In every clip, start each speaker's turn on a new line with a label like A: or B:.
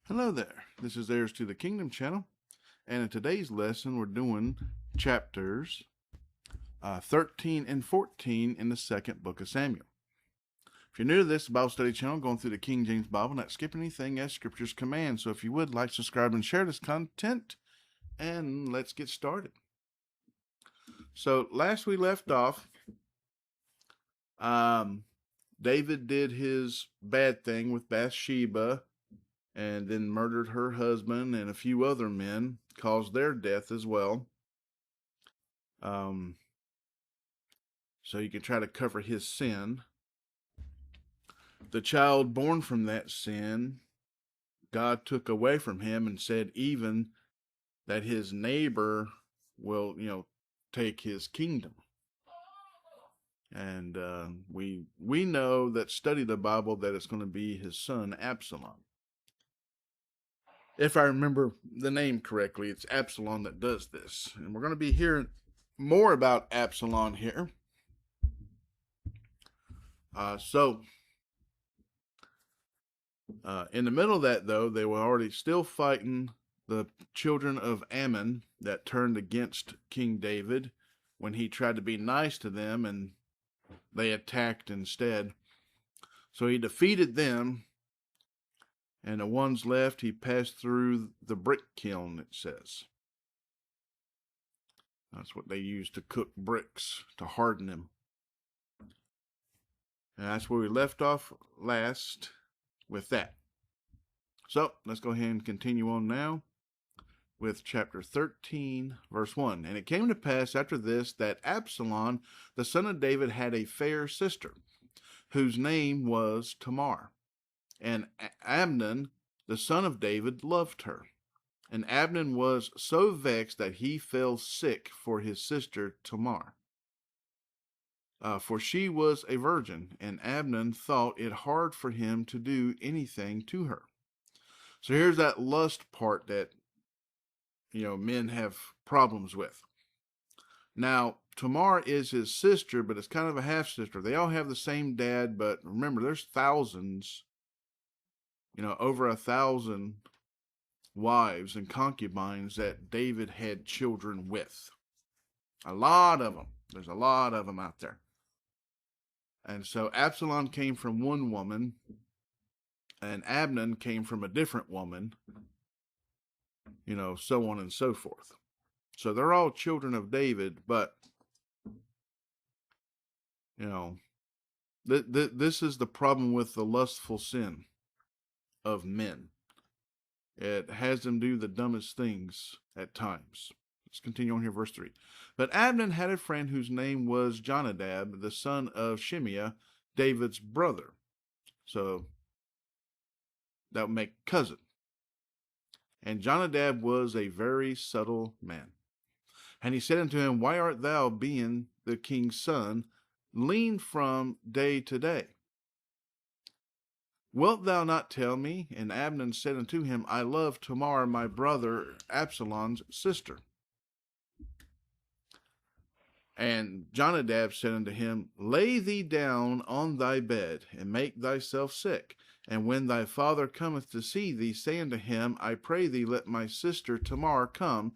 A: Hello there, this is Heirs to the Kingdom channel, and in today's lesson we're doing chapters 13 and 14 in the second book of Samuel. If you're new to this Bible study channel, going through the King James Bible, not skipping anything as scriptures command. So if you would, like, subscribe, and share this content, and let's get started. So last we left off, David did his bad thing with Bathsheba, and then murdered her husband and a few other men, caused their death as well. So you can try to cover his sin. The child born from that sin, God took away from him and said even that his neighbor will, take his kingdom. And we know that study the Bible that it's going to be his son Absalom. If I remember the name correctly, it's Absalom that does this. And we're going to be hearing more about Absalom here. In the middle of that, though, they were already still fighting the children of Ammon that turned against King David when he tried to be nice to them, and they attacked instead. So he defeated them. And the ones left, he passed through the brick kiln, it says. That's what they used to cook bricks, to harden them. And that's where we left off last with that. So let's go ahead and continue on now with chapter 13, verse 1. And it came to pass after this that Absalom, the son of David, had a fair sister, whose name was Tamar. And Amnon, the son of David, loved her. And Amnon was so vexed that he fell sick for his sister Tamar. For she was a virgin, and Amnon thought it hard for him to do anything to her. So here's that lust part that, men have problems with. Now, Tamar is his sister, but it's kind of a half-sister. They all have the same dad, but remember, there's thousands, over 1,000 wives and concubines that David had children with. A lot of them. There's a lot of them out there. And so Absalom came from one woman, and Amnon came from a different woman, so on and so forth. So they're all children of David, but, this is the problem with the lustful sin of men. It has them do the dumbest things at times. Let's continue on here, verse 3. But Amnon had a friend whose name was Jonadab, the son of Shimeah, David's brother. So that would make cousin. And Jonadab was a very subtle man. And he said unto him, Why art thou, being the king's son, lean from day to day? Wilt thou not tell me? And Amnon said unto him, I love Tamar, my brother Absalom's sister. And Jonadab said unto him, Lay thee down on thy bed, and make thyself sick. And when thy father cometh to see thee, say unto him, I pray thee, let my sister Tamar come,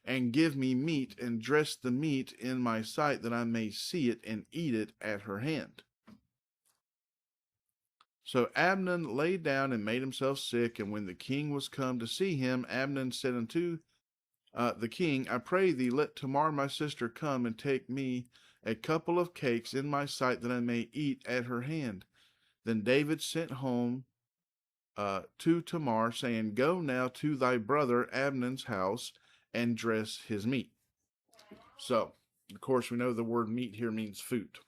A: and give me meat, and dress the meat in my sight, that I may see it and eat it at her hand. So Amnon lay down and made himself sick, and when the king was come to see him, Amnon said unto the king, I pray thee, let Tamar my sister come and take me a couple of cakes in my sight, that I may eat at her hand. Then David sent home to Tamar, saying, Go now to thy brother Amnon's house, and dress his meat. So, of course, we know the word meat here means food.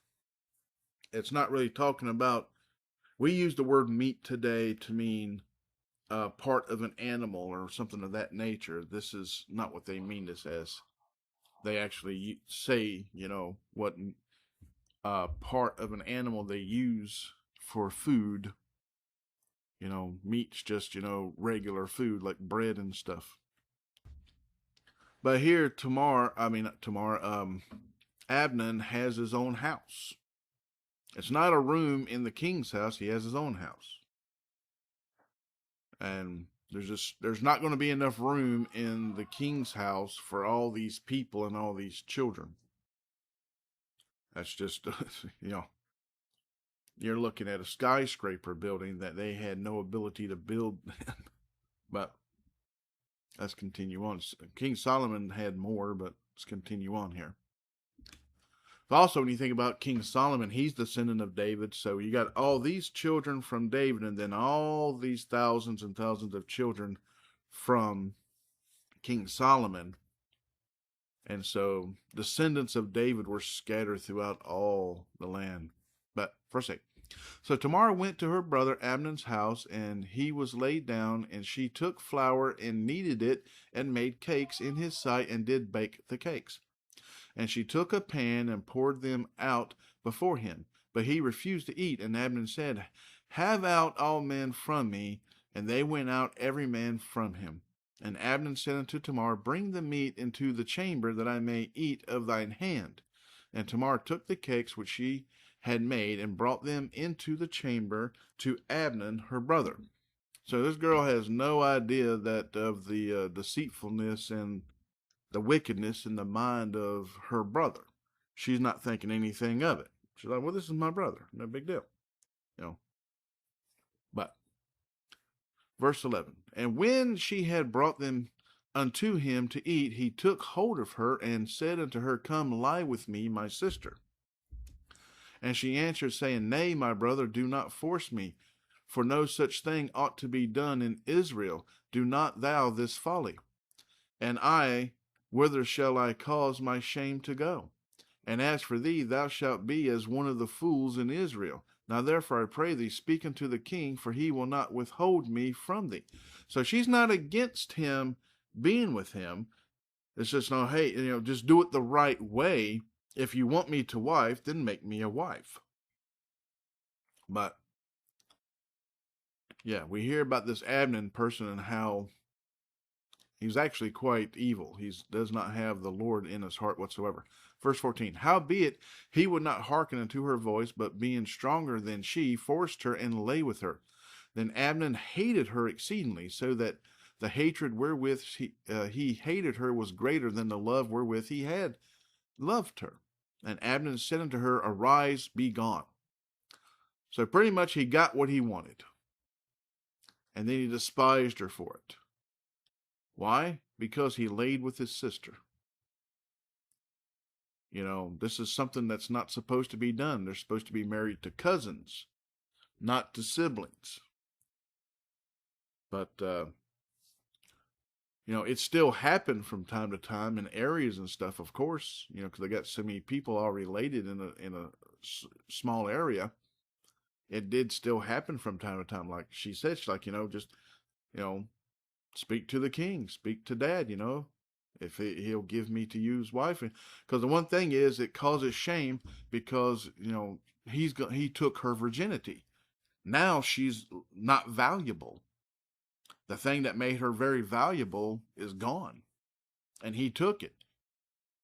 A: It's not really talking about, we use the word meat today to mean part of an animal or something of that nature. This is not what they mean this as. They actually say, what part of an animal they use for food. Meat's just, regular food like bread and stuff. But here, Amnon has his own house. It's not a room in the king's house. He has his own house. And There's not going to be enough room in the king's house for all these people and all these children. That's just, you're looking at a skyscraper building that they had no ability to build. But let's continue on. King Solomon had more, but let's continue on here. Also, when you think about King Solomon, he's the descendant of David. So you got all these children from David, and then all these thousands and thousands of children from King Solomon. And so descendants of David were scattered throughout all the land. But first, so Tamar went to her brother Amnon's house, and he was laid down, and she took flour and kneaded it and made cakes in his sight and did bake the cakes. And she took a pan and poured them out before him. But he refused to eat. And Abner said, Have out all men from me. And they went out every man from him. And Abner said unto Tamar, Bring the meat into the chamber, that I may eat of thine hand. And Tamar took the cakes which she had made, and brought them into the chamber to Abner her brother. So this girl has no idea that of the deceitfulness and the wickedness in the mind of her brother. She's not thinking anything of it. She's like, well, this is my brother. No big deal. But verse 11, and when she had brought them unto him to eat, he took hold of her and said unto her, Come lie with me, my sister. And she answered, saying, Nay, my brother, do not force me, for no such thing ought to be done in Israel. Do not thou this folly. And I, whither shall I cause my shame to go? And as for thee, thou shalt be as one of the fools in Israel. Now therefore I pray thee, speak unto the king, for he will not withhold me from thee. So she's not against him being with him. It's just, no, hey, just do it the right way. If you want me to wife, then make me a wife. But yeah, we hear about this Abner person and how he's actually quite evil. He does not have the Lord in his heart whatsoever. Verse 14, howbeit he would not hearken unto her voice, but being stronger than she, forced her and lay with her. Then Abner hated her exceedingly, so that the hatred wherewith he hated her was greater than the love wherewith he had loved her. And Abner said unto her, Arise, be gone. So pretty much he got what he wanted. And then he despised her for it. Why? Because he laid with his sister. This is something that's not supposed to be done. They're supposed to be married to cousins, not to siblings. But, it still happened from time to time in areas and stuff, of course, because they got so many people all related in a small area. It did still happen from time to time. Like she said, she's like, speak to the king, speak to dad, if he'll give me to you as wife. Because the one thing is, it causes shame because, he took her virginity. Now she's not valuable. The thing that made her very valuable is gone, and he took it.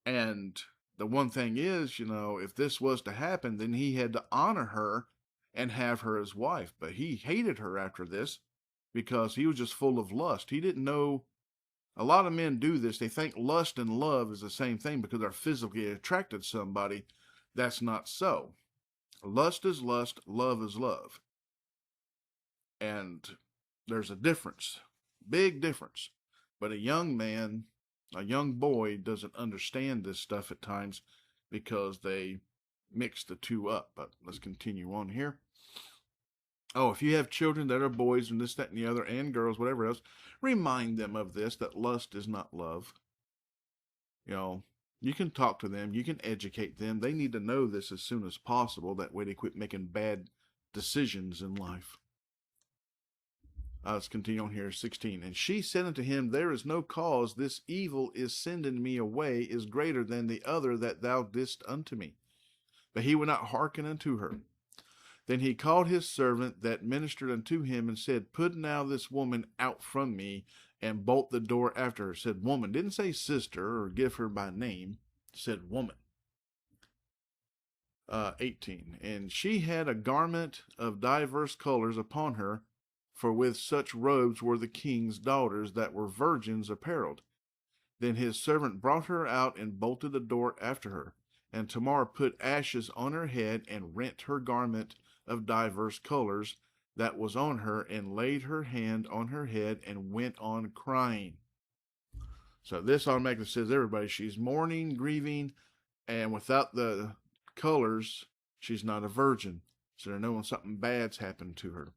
A: And the one thing is, if this was to happen, then he had to honor her and have her as wife. But he hated her after this because he was just full of lust. He didn't know. A lot of men do this. They think lust and love is the same thing because they're physically attracted to somebody. That's not so. Lust is lust, love is love. And there's a difference, big difference. But a young man, a young boy doesn't understand this stuff at times because they mix the two up. But let's continue on here. Oh, if you have children that are boys and this, that, and the other, and girls, whatever else, remind them of this, that lust is not love. You can talk to them. You can educate them. They need to know this as soon as possible. That way they quit making bad decisions in life. Let's continue on here, 16. And she said unto him, There is no cause. This evil is sending me away is greater than the other that thou didst unto me. But he would not hearken unto her. Then he called his servant that ministered unto him and said, Put now this woman out from me, and bolt the door after her. Said woman. Didn't say sister or give her by name. Said woman. 18. And she had a garment of diverse colors upon her, for with such robes were the king's daughters that were virgins apparelled. Then his servant brought her out and bolted the door after her. And Tamar put ashes on her head and rent her garment of divers colors that was on her, and laid her hand on her head and went on crying. So this automatically says everybody, she's mourning, grieving, and without the colors, she's not a virgin. So they're knowing something bad's happened to her.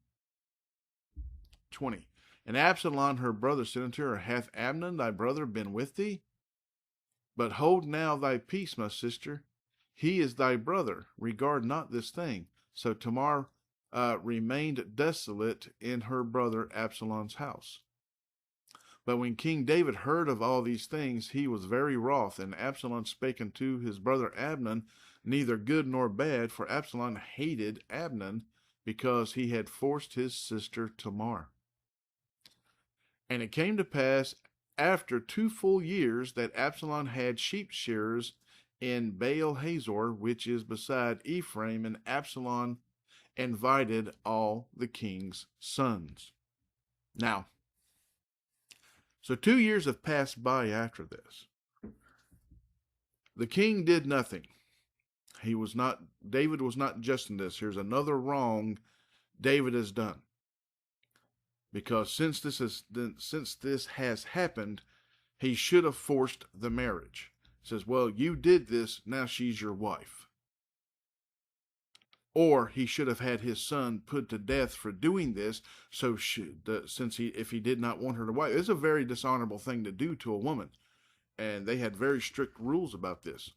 A: 20. And Absalom her brother said unto her, Hath Amnon thy brother been with thee? But hold now thy peace, my sister. He is thy brother. Regard not this thing. So Tamar remained desolate in her brother Absalom's house. But when King David heard of all these things, he was very wroth. And Absalom spake unto his brother Amnon, neither good nor bad, for Absalom hated Amnon, because he had forced his sister Tamar. And it came to pass after 2 full years that Absalom had sheep shearers in Baal Hazor, which is beside Ephraim, and Absalom invited all the king's sons. Now, so 2 years have passed by after this. The king did nothing. David was not just in this. Here's another wrong David has done. Because since this has happened, he should have forced the marriage. He says, well, you did this, now she's your wife. Or he should have had his son put to death for doing this, so if he did not want her to wife. It's a very dishonorable thing to do to a woman. And they had very strict rules about this.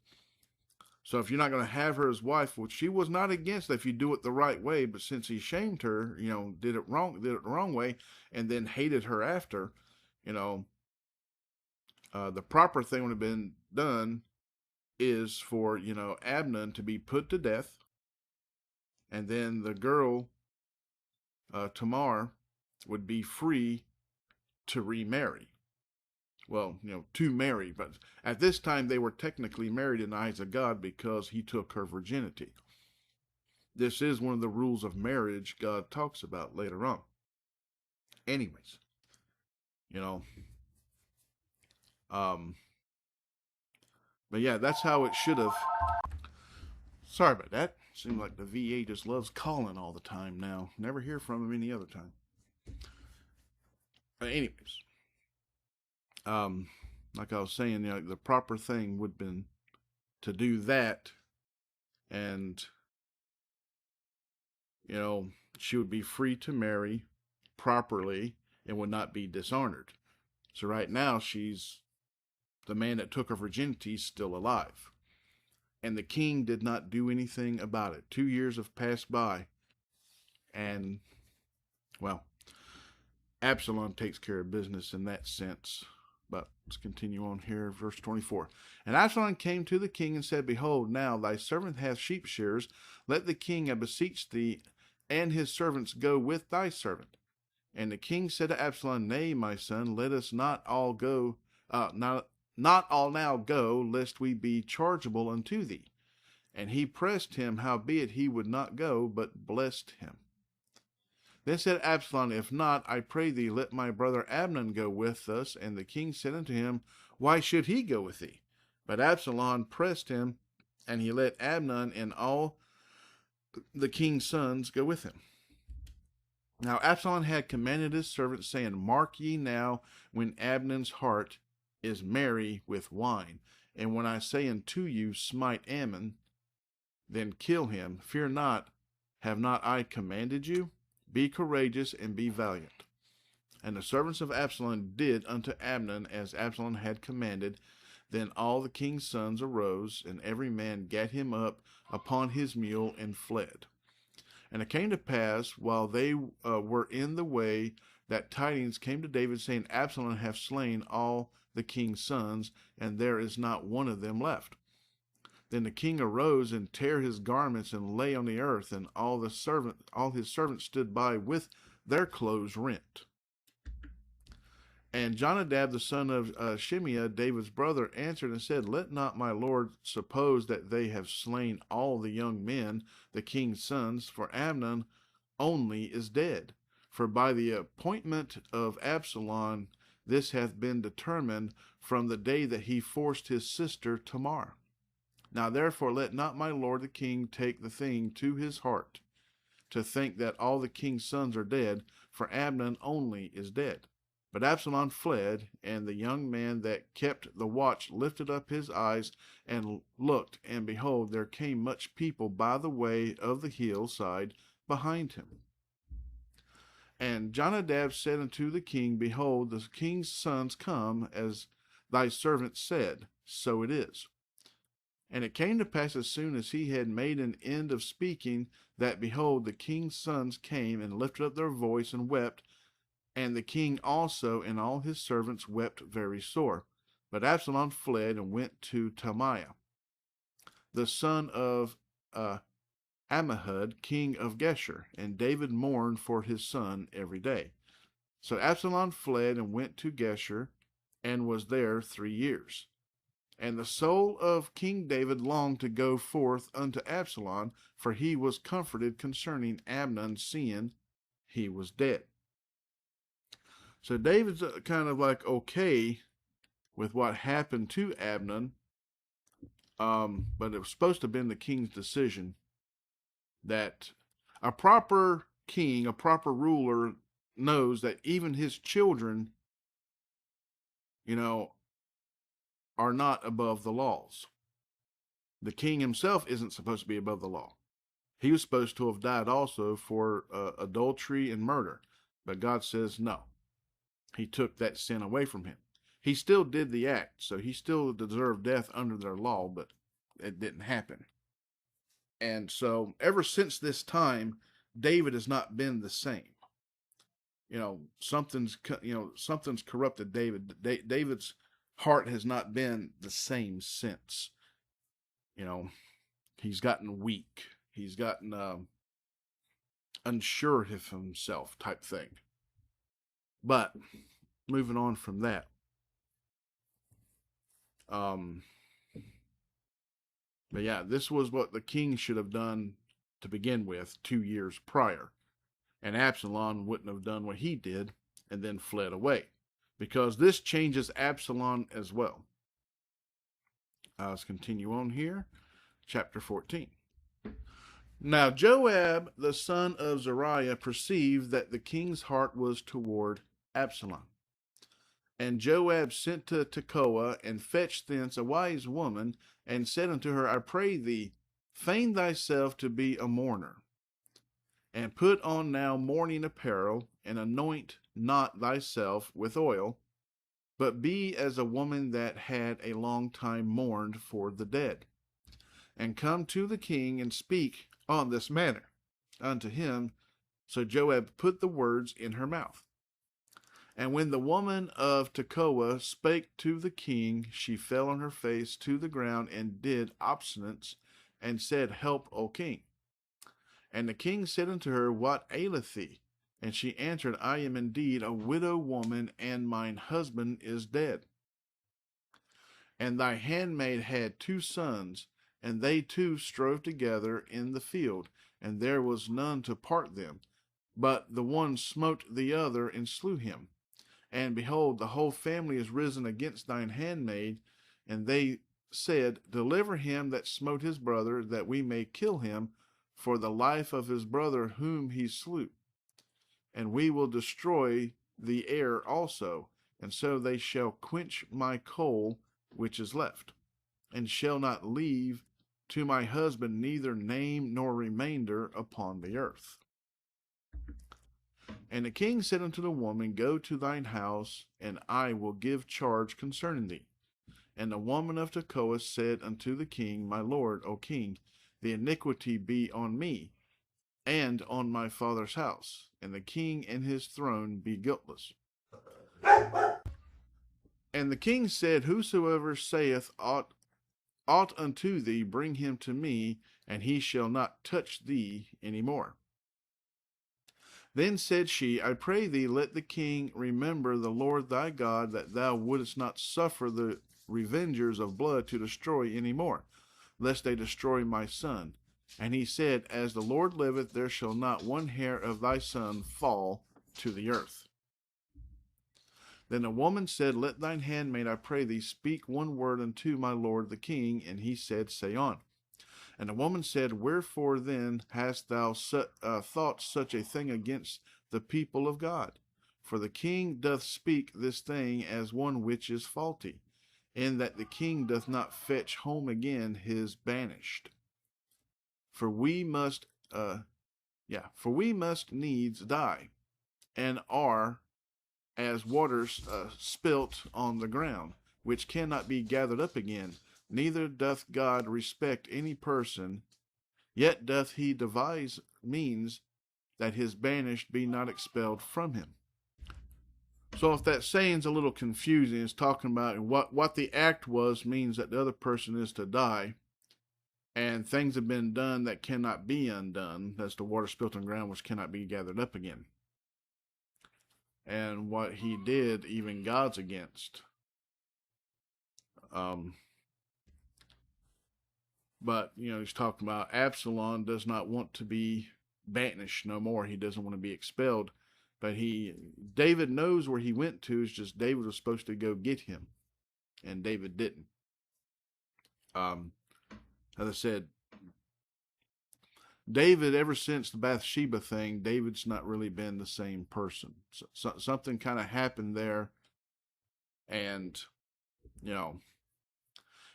A: So if you're not going to have her as wife, which she was not against if you do it the right way, but since he shamed her, did it the wrong way, and then hated her after, the proper thing would have been done is for, Amnon to be put to death, and then the girl, Tamar, would be free to remarry. Well, to marry, but at this time they were technically married in the eyes of God because he took her virginity. This is one of the rules of marriage God talks about later on. Anyways, but yeah, that's how it should have. Sorry about that. Seems like the VA just loves calling all the time now. Never hear from him any other time. But anyways. Like I was saying, the proper thing would have been to do that, and, she would be free to marry properly and would not be dishonored. So right now, the man that took her virginity is still alive. And the king did not do anything about it. 2 years have passed by, and, well, Absalom takes care of business in that sense. But let's continue on here, verse 24. And Absalom came to the king and said, Behold, now thy servant hath sheep shearers. Let the king, I beseech thee, and his servants go with thy servant. And the king said to Absalom, Nay, my son, let us not all go, not all now go, lest we be chargeable unto thee. And he pressed him, howbeit he would not go, but blessed him. Then said Absalom, If not, I pray thee, let my brother Amnon go with us. And the king said unto him, Why should he go with thee? But Absalom pressed him, and he let Amnon and all the king's sons go with him. Now Absalom had commanded his servants, saying, Mark ye now, when Amnon's heart is merry with wine. And when I say unto you, Smite Ammon, then kill him. Fear not, have not I commanded you? Be courageous and be valiant. And the servants of Absalom did unto Amnon as Absalom had commanded. Then all the king's sons arose, and every man gat him up upon his mule and fled. And it came to pass, while they were in the way, that tidings came to David, saying, Absalom hath slain all the king's sons, and there is not one of them left. Then the king arose and tare his garments and lay on the earth, and all his servants stood by with their clothes rent. And Jonadab the son of Shimeah, David's brother, answered and said, Let not my lord suppose that they have slain all the young men, the king's sons, for Amnon only is dead. For by the appointment of Absalom, this hath been determined from the day that he forced his sister Tamar. Now therefore let not my lord the king take the thing to his heart, to think that all the king's sons are dead, for Amnon only is dead. But Absalom fled, and the young man that kept the watch lifted up his eyes and looked, and behold, there came much people by the way of the hillside behind him. And Jonadab said unto the king, Behold, the king's sons come, as thy servant said, so it is. And it came to pass, as soon as he had made an end of speaking, that, behold, the king's sons came and lifted up their voice and wept, and the king also and all his servants wept very sore. But Absalom fled and went to Talmai, the son of Ammihud, king of Geshur, and David mourned for his son every day. So Absalom fled and went to Geshur, and was there 3 years. And the soul of King David longed to go forth unto Absalom, for he was comforted concerning Amnon, seeing he was dead. So David's kind of like okay with what happened to Amnon, but it was supposed to have been the king's decision. That a proper king, a proper ruler, knows that even his children, are not above the laws. The king himself isn't supposed to be above the law. He was supposed to have died also for adultery and murder. But God says no. He took that sin away from him. He still did the act, so he still deserved death under their law, but it didn't happen. And so ever since this time, David has not been the same. Something's corrupted David. David's heart has not been the same since. He's gotten weak. He's gotten unsure of himself type thing. But moving on from that, but yeah, this was what the king should have done to begin with 2 years prior. And Absalom wouldn't have done what he did and then fled away, because this changes Absalom as well. Let's continue on here. Chapter 14. Now Joab, the son of Zeruiah, perceived that the king's heart was toward Absalom. And Joab sent to Tekoa, and fetched thence a wise woman, and said unto her, I pray thee, feign thyself to be a mourner, and put on now mourning apparel, and anoint not thyself with oil, but be as a woman that had a long time mourned for the dead. And come to the king, and speak on this manner unto him. So Joab put the words in her mouth. And when the woman of Tekoa spake to the king, she fell on her face to the ground, and did obstinance, and said, Help, O king. And the king said unto her, What aileth thee? And she answered, I am indeed a widow woman, and mine husband is dead. And thy handmaid had 2 sons, and they 2 strove together in the field, and there was none to part them. But the one smote the other, and slew him. And behold, the whole family is risen against thine handmaid. And they said, Deliver him that smote his brother, that we may kill him for the life of his brother whom he slew. And we will destroy the heir also, and so they shall quench my coal which is left, and shall not leave to my husband neither name nor remainder upon the earth. And the king said unto the woman, Go to thine house, and I will give charge concerning thee. And the woman of Tekoa said unto the king, My lord, O king, the iniquity be on me, and on my father's house, and the king and his throne be guiltless. And the king said, Whosoever saith aught unto thee, bring him to me, and he shall not touch thee any more. Then said she, I pray thee, let the king remember the Lord thy God, that thou wouldest not suffer the revengers of blood to destroy any more, lest they destroy my son. And he said, As the Lord liveth, there shall not one hair of thy son fall to the earth. Then the woman said, Let thine handmaid, I pray thee, speak one word unto my lord the king. And he said, Say on. And the woman said, Wherefore then hast thou thought such a thing against the people of God? For the king doth speak this thing as one which is faulty, in that the king doth not fetch home again his banished. For we must needs die, and are as waters spilt on the ground, which cannot be gathered up again. Neither doth God respect any person, yet doth he devise means that his banished be not expelled from him. So if that saying's a little confusing, it's talking about what the act was means that the other person is to die, and things have been done that cannot be undone. That's the water spilt on the ground which cannot be gathered up again. And what he did, even God's against. But, he's talking about Absalom does not want to be banished no more. He doesn't want to be expelled. But David knows where he went to. It's just David was supposed to go get him. And David didn't. As I said, David, ever since the Bathsheba thing, David's not really been the same person. So something kind of happened there. And,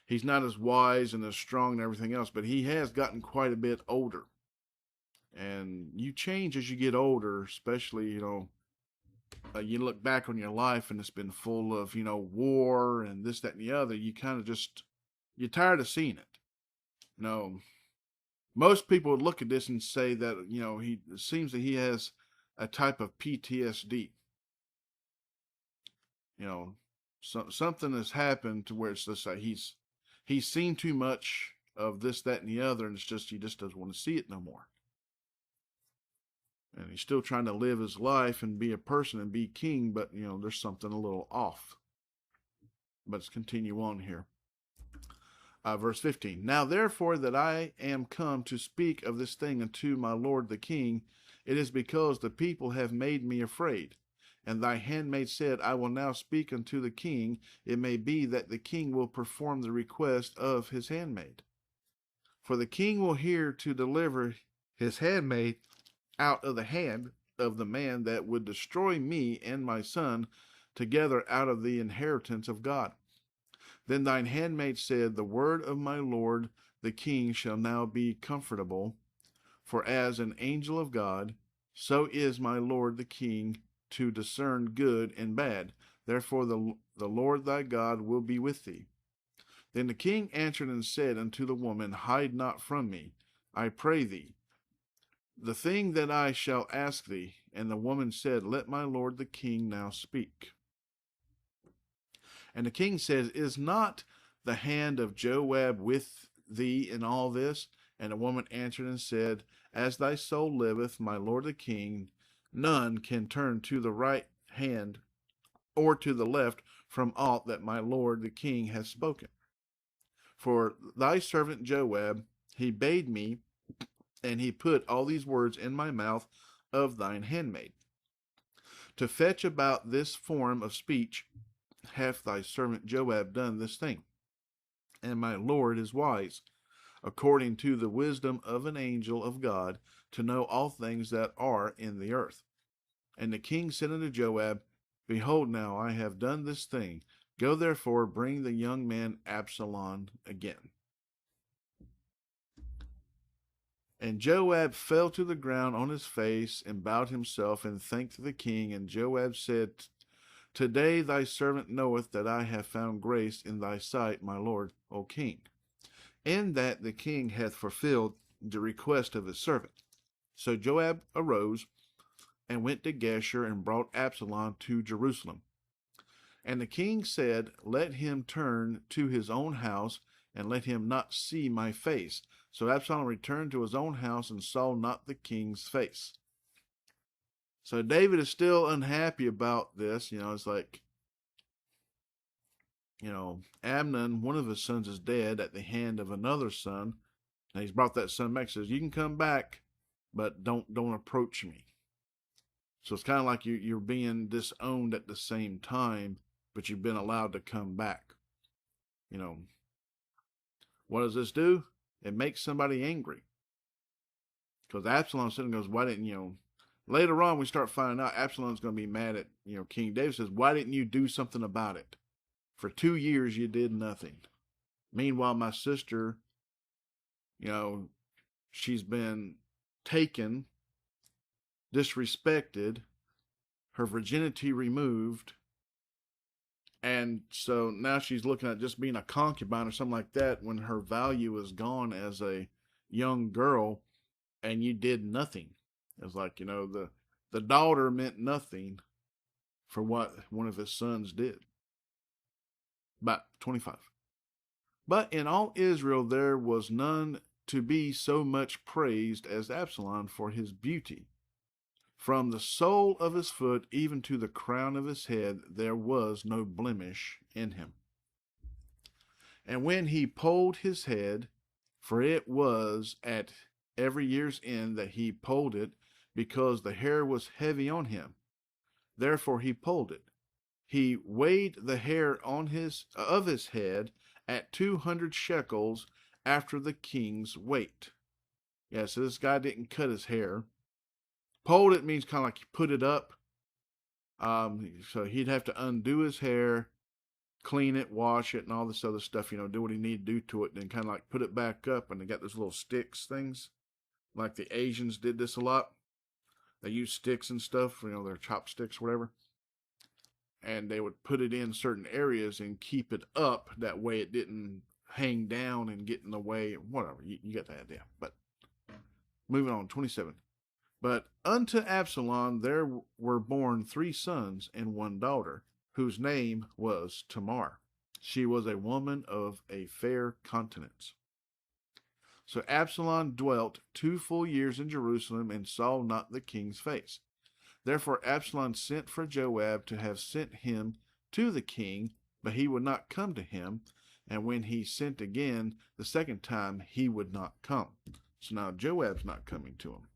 A: he's not as wise and as strong and everything else, but he has gotten quite a bit older. And you change as you get older, especially, you look back on your life and it's been full of, war and this, that, and the other. You kind of you're tired of seeing it. Most people would look at this and say that, it seems that he has a type of PTSD. Something has happened to where it's just like he's seen too much of this, that, and the other, and he just doesn't want to see it no more. And he's still trying to live his life and be a person and be king, but, there's something a little off. But let's continue on here. Verse 15. Now therefore that I am come to speak of this thing unto my lord the king, it is because the people have made me afraid. And thy handmaid said, I will now speak unto the king. It may be that the king will perform the request of his handmaid. For the king will hear to deliver his handmaid out of the hand of the man that would destroy me and my son together out of the inheritance of God. Then thine handmaid said, The word of my lord the king shall now be comfortable. For as an angel of God, so is my lord the king to discern good and bad. Therefore the Lord thy God will be with thee. Then the king answered and said unto the woman, Hide not from me, I pray thee, the thing that I shall ask thee. And the woman said, Let my lord the king now speak. And the king says, Is not the hand of Joab with thee in all this? And the woman answered and said, As thy soul liveth, my lord the king, none can turn to the right hand or to the left from aught that my lord the king hath spoken. For thy servant Joab, he bade me, and he put all these words in my mouth of thine handmaid. To fetch about this form of speech hath thy servant Joab done this thing. And my lord is wise, according to the wisdom of an angel of God, to know all things that are in the earth. And the king said unto Joab, Behold, now I have done this thing. Go therefore, bring the young man Absalom again. And Joab fell to the ground on his face and bowed himself and thanked the king. And Joab said, Today thy servant knoweth that I have found grace in thy sight, my lord, O king, in that the king hath fulfilled the request of his servant. So Joab arose and went to Geshur and brought Absalom to Jerusalem. And the king said, Let him turn to his own house, and let him not see my face. So Absalom returned to his own house and saw not the king's face. So David is still unhappy about this. It's like, Amnon, one of his sons, is dead at the hand of another son. And he's brought that son back. Says, You can come back, but don't approach me. So it's kind of like you're being disowned at the same time, but you've been allowed to come back. You know, what does this do? It makes somebody angry. Because Absalom sitting goes, why didn't you? Later on, we start finding out Absalom's going to be mad at King David. Says, why didn't you do something about it? For 2 years, you did nothing. Meanwhile, my sister, she's been taken, disrespected, her virginity removed, and so now she's looking at just being a concubine or something like that when her value is gone as a young girl, and you did nothing. It's like, the daughter meant nothing for what one of his sons did. About 25. But in all Israel there was none to be so much praised as Absalom for his beauty. From the sole of his foot even to the crown of his head there was no blemish in him. And when he polled his head, for it was at every year's end that he polled it, because the hair was heavy on him, therefore he polled it. He weighed the hair of his head at 200 shekels after the king's weight. Yeah, so this guy didn't cut his hair. Polled it means kind of like you put it up. So he'd have to undo his hair, clean it, wash it, and all this other stuff, do what he needed to do to it, and then kind of like put it back up. And they got those little sticks things. Like the Asians did this a lot. They use sticks and stuff, their chopsticks, whatever. And they would put it in certain areas and keep it up. That way it didn't hang down and get in the way. Whatever, you get the idea. But moving on, 27. But unto Absalom there were born 3 sons and 1 daughter, whose name was Tamar. She was a woman of a fair countenance. So Absalom dwelt 2 full years in Jerusalem and saw not the king's face. Therefore Absalom sent for Joab to have sent him to the king, but he would not come to him. And when he sent again the second time, he would not come. So now Joab's not coming to him.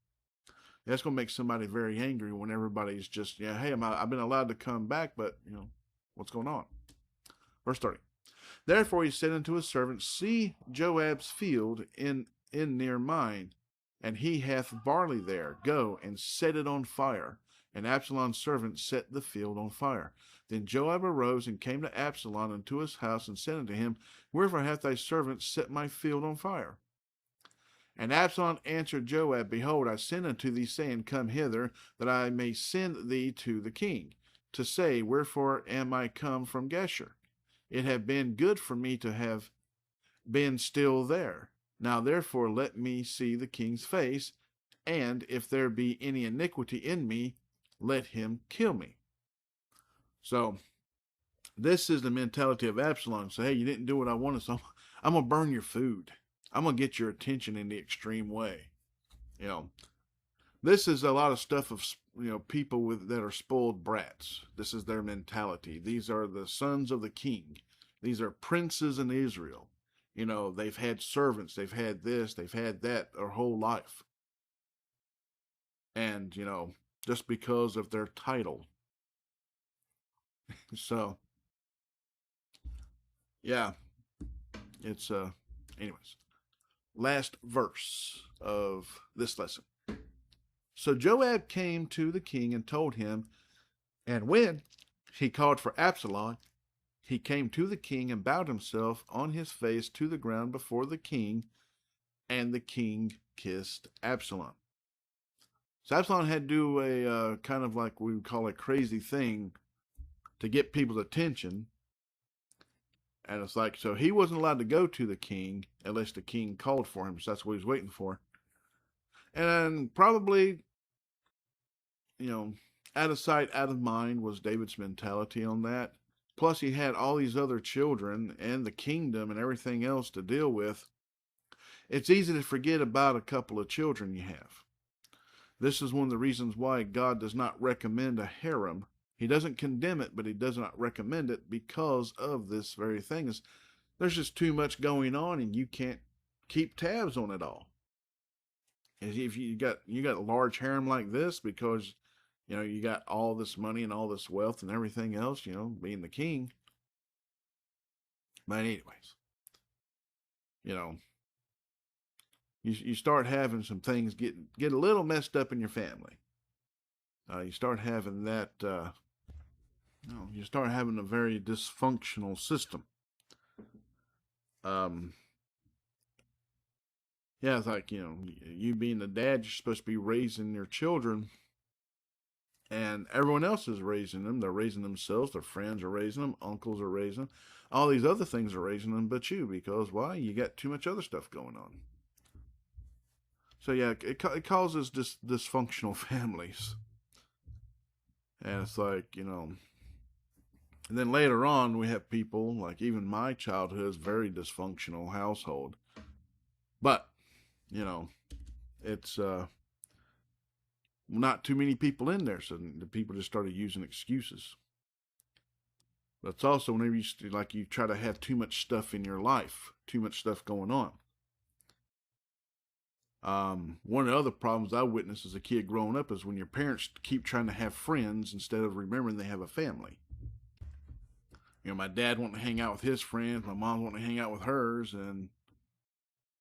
A: That's going to make somebody very angry when everybody's just, hey, I've been allowed to come back, but, what's going on? Verse 30. Therefore he said unto his servants, see Joab's field in near mine, and he hath barley there. Go and set it on fire. And Absalom's servant set the field on fire. Then Joab arose and came to Absalom unto his house, and said unto him, wherefore hath thy servant set my field on fire? And Absalom answered Joab, behold, I send unto thee, saying, come hither, that I may send thee to the king, to say, wherefore am I come from Geshur? It had been good for me to have been still there. Now therefore let me see the king's face, and if there be any iniquity in me, let him kill me. So this is the mentality of Absalom. So, hey, you didn't do what I wanted, so I'm going to burn your food. I'm going to get your attention in the extreme way. This is a lot of stuff of, people that are spoiled brats. This is their mentality. These are the sons of the king. These are princes in Israel. They've had servants. They've had this. They've had that their whole life. And, just because of their title. So, yeah, it's, anyways. Last verse of this lesson. So Joab came to the king and told him, and when he called for Absalom, he came to the king and bowed himself on his face to the ground before the king, and the king kissed Absalom. So Absalom had to do a kind of like we would call a crazy thing to get people's attention. And it's like, so he wasn't allowed to go to the king unless the king called for him. So that's what he was waiting for. And probably, out of sight, out of mind was David's mentality on that. Plus he had all these other children and the kingdom and everything else to deal with. It's easy to forget about a couple of children you have. This is one of the reasons why God does not recommend a harem. He doesn't condemn it, but he does not recommend it because of this very thing. There's just too much going on, and you can't keep tabs on it all. And if you got a large harem like this, because You know, you got all this money and all this wealth and everything else, you know, being the king. But anyways, you know, you start having some things get a little messed up in your family. You start having that, you start having a very dysfunctional system. Yeah, it's like, you know, you being the dad, you're supposed to be raising your children, and everyone else is raising them. They're raising themselves, their friends are raising them, uncles are raising them, all these other things are raising them but you, because why? You got too much other stuff going on. So yeah, it causes dysfunctional families. And it's like, you know, and then later on we have people, like even my childhood is very dysfunctional household. But, you know, it's not too many people in there, so the people just started using excuses. That's also whenever you try to have too much stuff in your life, too much stuff going on. One of the other problems I witnessed as a kid growing up is when your parents keep trying to have friends instead of remembering they have a family. You know, my dad wanted to hang out with his friends, my mom wanted to hang out with hers, and,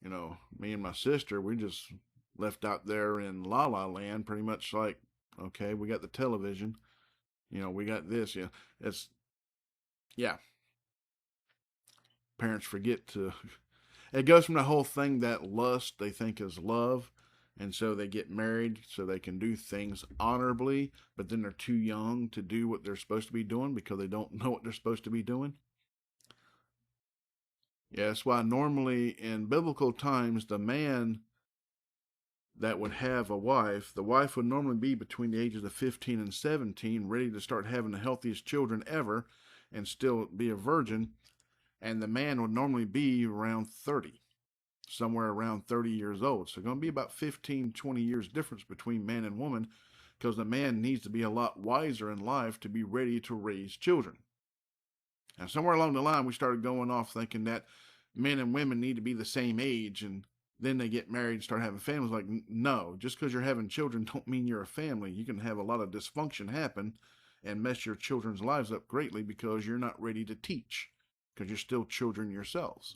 A: you know, me and my sister, we just left out there in La La Land, pretty much like, okay, we got the television, you know, we got this, yeah, it's, yeah. Parents forget to, it goes from the whole thing that lust they think is love, and so they get married so they can do things honorably, but then they're too young to do what they're supposed to be doing because they don't know what they're supposed to be doing. Yeah, that's why normally in biblical times, the man that would have a wife, the wife would normally be between the ages of 15 and 17, ready to start having the healthiest children ever and still be a virgin. And the man would normally be around 30, somewhere around 30 years old. So going to be about 15, 20 years difference between man and woman, because the man needs to be a lot wiser in life to be ready to raise children. And somewhere along the line, we started going off thinking that men and women need to be the same age, and then they get married and start having families. Like, no, just because you're having children don't mean you're a family. You can have a lot of dysfunction happen and mess your children's lives up greatly because you're not ready to teach, because you're still children yourselves.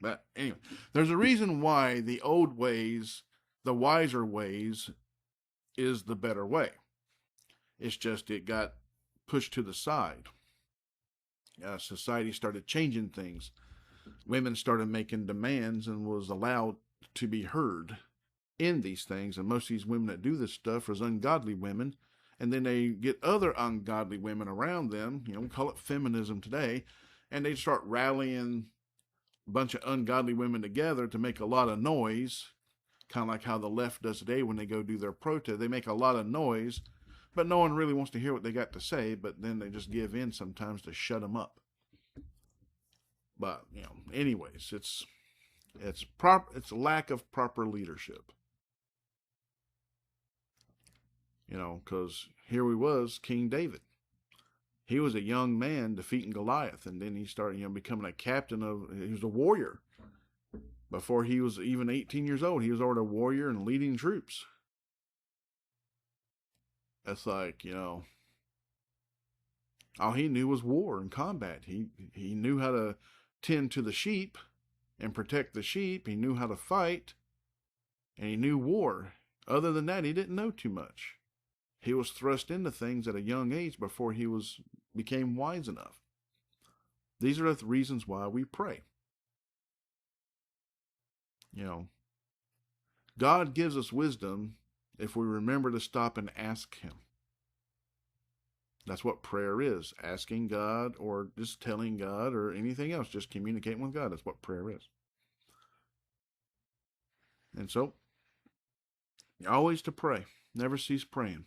A: But anyway, there's a reason why the old ways, the wiser ways, is the better way. It's just it got pushed to the side. Society started changing things. Women started making demands and was allowed to be heard in these things. And most of these women that do this stuff is ungodly women. And then they get other ungodly women around them, you know, we call it feminism today, and they start rallying a bunch of ungodly women together to make a lot of noise, kind of like how the left does today when they go do their protest. They make a lot of noise, but no one really wants to hear what they got to say, but then they just give in sometimes to shut them up. But, you know, anyways, it's lack of proper leadership. You know, because here he was, King David. He was a young man defeating Goliath, and then he started, you know, becoming a captain of, he was a warrior. Before he was even 18 years old, he was already a warrior and leading troops. That's like, you know, all he knew was war and combat. He knew how to tend to the sheep and protect the sheep. He knew how to fight, and he knew war. Other than that, he didn't know too much. He was thrust into things at a young age before he became wise enough. These are the reasons why we pray. You know, God gives us wisdom if we remember to stop and ask him. That's what prayer is. Asking God, or just telling God, or anything else. Just communicating with God. That's what prayer is. And so, always to pray. Never cease praying.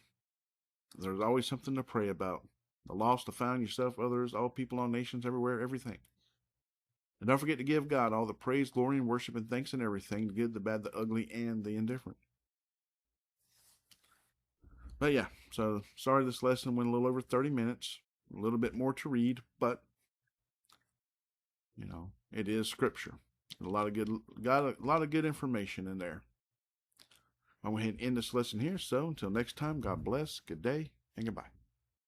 A: There's always something to pray about. The lost, the found, yourself, others, all people, all nations, everywhere, everything. And don't forget to give God all the praise, glory, and worship, and thanks in everything. The good, the bad, the ugly, and the indifferent. But yeah, so sorry this lesson went a little over 30 minutes. A little bit more to read, but, you know, it is scripture. There's a lot of good information in there. I'll go ahead and end this lesson here. So until next time, God bless, good day, and goodbye.